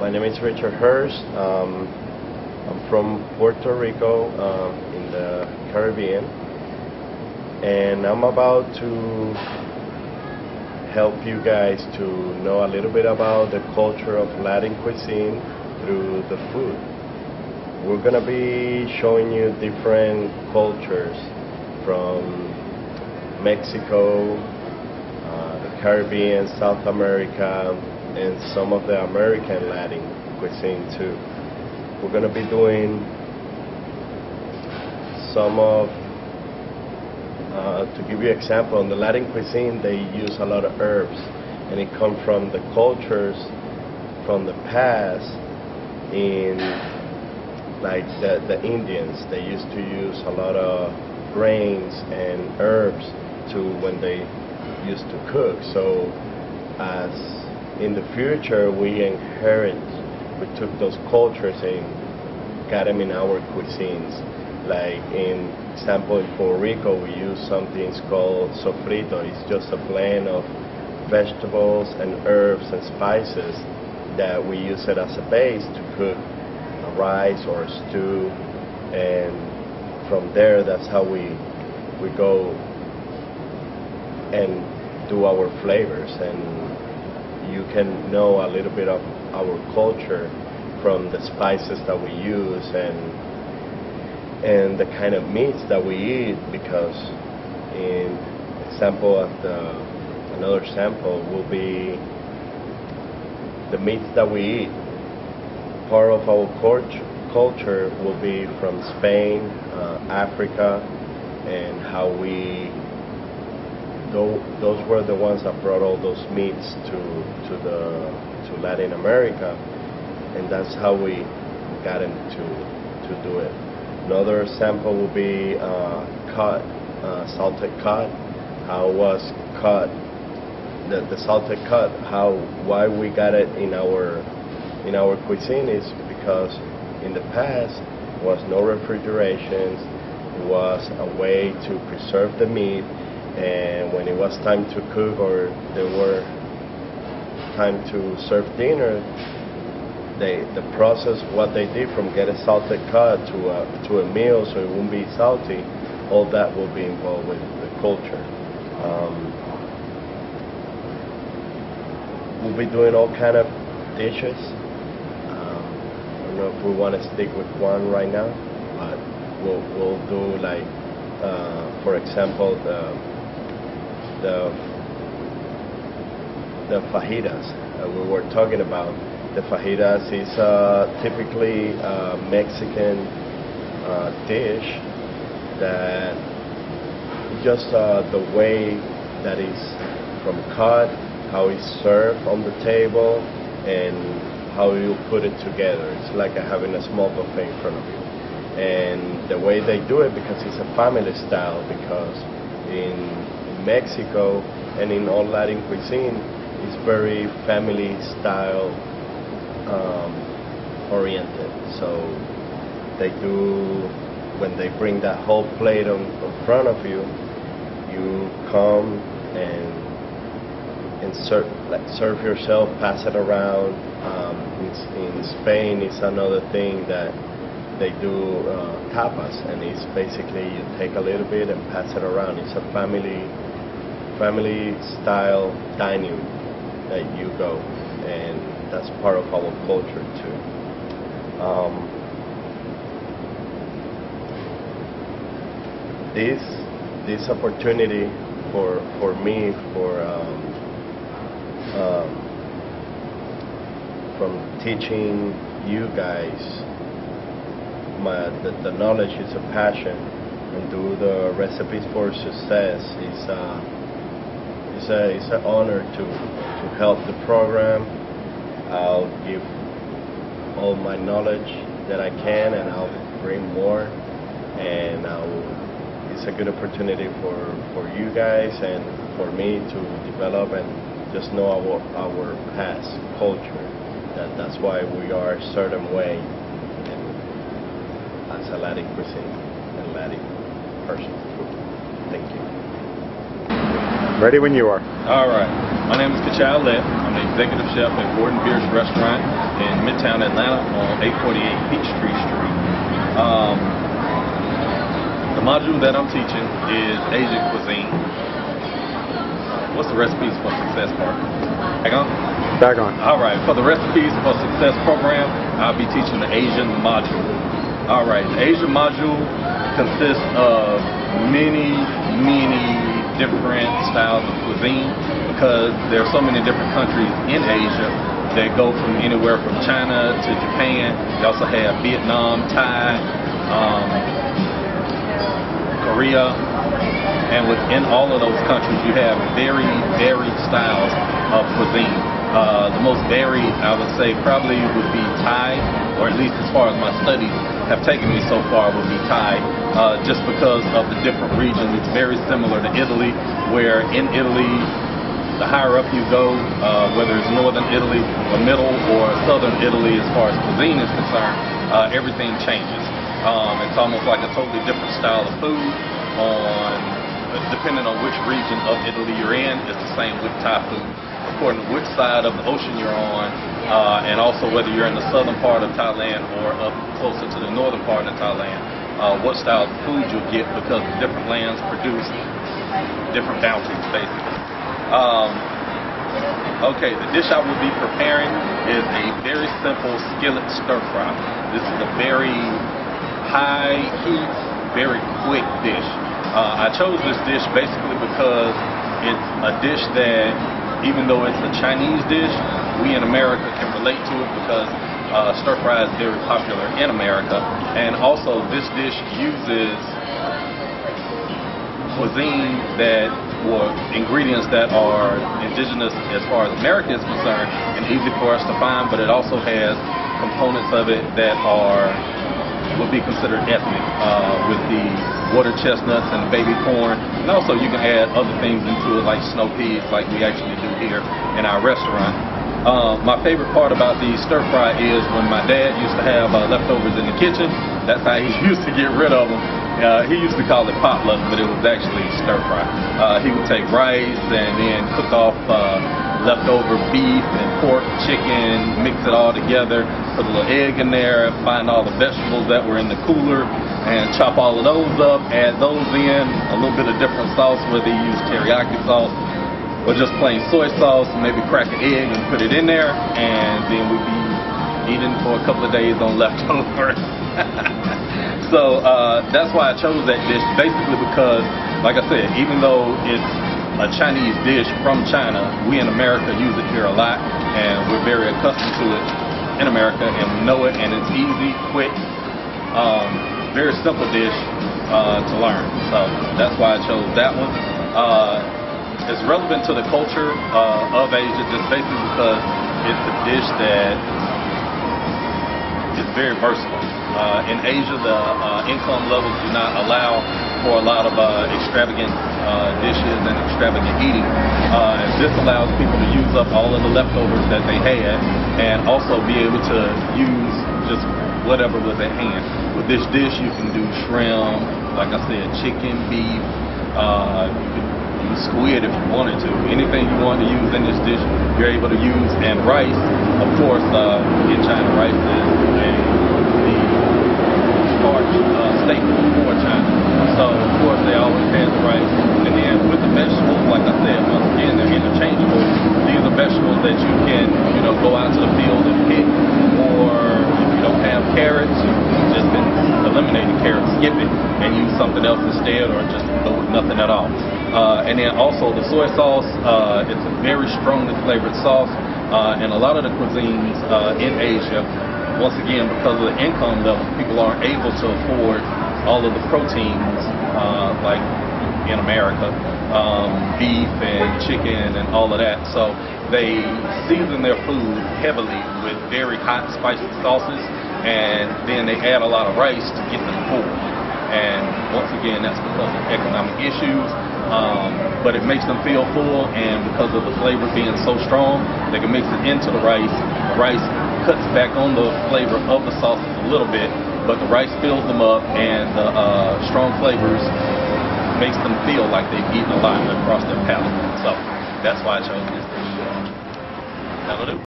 My name is Richard Hurst. I'm from Puerto Rico in the Caribbean, and I'm about to help you guys to know a little bit about the culture of Latin cuisine through the food. We're going to be showing you different cultures from Mexico, the Caribbean, South America, and some of the American Latin cuisine too. We're going to be doing some of, to give you an example, in the Latin cuisine they use a lot of herbs, and it comes from the cultures from the past. In like the Indians, they used to use a lot of grains and herbs to when they used to cook. So as in the future we took those cultures and got them in our cuisines. Like in example, in Puerto Rico we use something called sofrito. It's just a blend of vegetables and herbs and spices that we use it as a base to cook a rice or a stew, and from there that's how we go and do our flavors. And you can know a little bit of our culture from the spices that we use and the kind of meats that we eat, because in example another sample will be the meats that we eat. Part of our culture will be from Spain, Africa, and how those were the ones that brought all those meats to Latin America, and that's how we got into to do it. Another sample will be cod, salted cod. How was cod, the salted cod? Why we got it in our cuisine is because in the past was no refrigeration. It was a way to preserve the meat, and when it was time to cook or there were time to serve dinner, the process, what they did from get a salted cod to a meal so it won't be salty, all that will be involved with the culture. We'll be doing all kind of dishes. I don't know if we want to stick with one right now, but we'll do like, for example, the fajitas we were talking about. The fajitas is typically a Mexican dish that just the way that is from cod, how it's served on the table, and how you put it together. It's like having a small buffet in front of you. And the way they do it, because it's a family style, because in Mexico and in all Latin cuisine, it's very family style oriented. So they do, when they bring that whole plate in front of you, you come and serve yourself, pass it around. In Spain, it's another thing that they do tapas, and it's basically you take a little bit and pass it around. It's a family style dining that you go, and that's part of our culture too. This opportunity for me from teaching you guys the knowledge is a passion, and do the recipes for success it's an honor to help the program. I'll give all my knowledge that I can, and I'll bring more, and it's a good opportunity for you guys and for me to develop and just know our past culture. That's why we are a certain way as a Latin cuisine and Latin person. Thank you. Ready when you are. All right. My name is Kachal Lett. I'm the executive chef at Gordon Bierce Restaurant in Midtown Atlanta on 848 Peachtree Street. The module that I'm teaching is Asian cuisine. What's the recipes for success part? Back on? Back on. All right. For the recipes for success program, I'll be teaching the Asian module. All right. The Asian module consists of many different styles of cuisine, because there are so many different countries in Asia that go from anywhere from China to Japan. They also have Vietnam, Thai, Korea, and within all of those countries you have very varied styles of cuisine. The most varied, I would say, probably would be Thai, or at least as far as my studies have taken me so far, would be Thai, just because of the different regions. It's very similar to Italy, where in Italy, the higher up you go, whether it's northern Italy or middle or southern Italy as far as cuisine is concerned, everything changes. It's almost like a totally different style of food depending on which region of Italy you're in. It's the same with Thai food. According to which side of the ocean you're on, and also whether you're in the southern part of Thailand or up closer to the northern part of Thailand, what style of food you'll get, because the different lands produce different bounties, basically. Okay, the dish I will be preparing is a very simple skillet stir fry. This is a very high heat, very quick dish. I chose this dish basically because it's a dish that, even though it's a Chinese dish, we in America can relate to it, because stir fry is very popular in America. And also this dish uses cuisine ingredients that are indigenous as far as America is concerned and easy for us to find, but it also has components of it that would be considered ethnic, with the water chestnuts and the baby corn, and also you can add other things into it like snow peas, like we actually do here in our restaurant. My favorite part about the stir fry is when my dad used to have leftovers in the kitchen. That's how he used to get rid of them. He used to call it potluck, but it was actually stir fry. He would take rice and then cook off leftover beef and pork, chicken, mix it all together, put a little egg in there, find all the vegetables that were in the cooler, and chop all of those up, add those in, a little bit of different sauce, whether you use teriyaki sauce or just plain soy sauce, maybe crack an egg and put it in there, and then we'd be eating for a couple of days on leftovers. So that's why I chose that dish, basically because, like I said, even though it's a Chinese dish from China, we in America use it here a lot, and we're very accustomed to it in America, and we know it, and it's easy, quick, very simple dish to learn. So that's why I chose that one. It's relevant to the culture of Asia, just basically because it's a dish that is very versatile. In Asia, the income levels do not allow for a lot of extravagant dishes and extravagant eating. This allows people to use up all of the leftovers that they had, and also be able to use just whatever was at hand. With this dish, you can do shrimp, like I said, chicken, beef, you could use squid if you wanted to. Anything you want to use in this dish, you're able to use. And rice, of course, in China, rice is the starch staple for China. So, of course, they always have the rice. And then with the vegetables, like I said, once again, they're interchangeable. These are vegetables that you can, go out to the field and pick, or if you don't have carrots, you just can eliminate the carrots, skip it, and use something else instead, or just go with nothing at all. And then also the soy sauce, it's a very strongly flavored sauce, and a lot of the cuisines in Asia, once again, because of the income level, people aren't able to afford all of the proteins like in America, beef and chicken and all of that. So they season their food heavily with very hot, spicy sauces, and then they add a lot of rice to get them full. And once again, that's because of economic issues, but it makes them feel full, and because of the flavor being so strong, they can mix it into the rice. The rice cuts back on the flavor of the sauces a little bit, but the rice fills them up, and the strong flavors makes them feel like they've eaten a lot across their palate. So that's why I chose this dish. That'll do.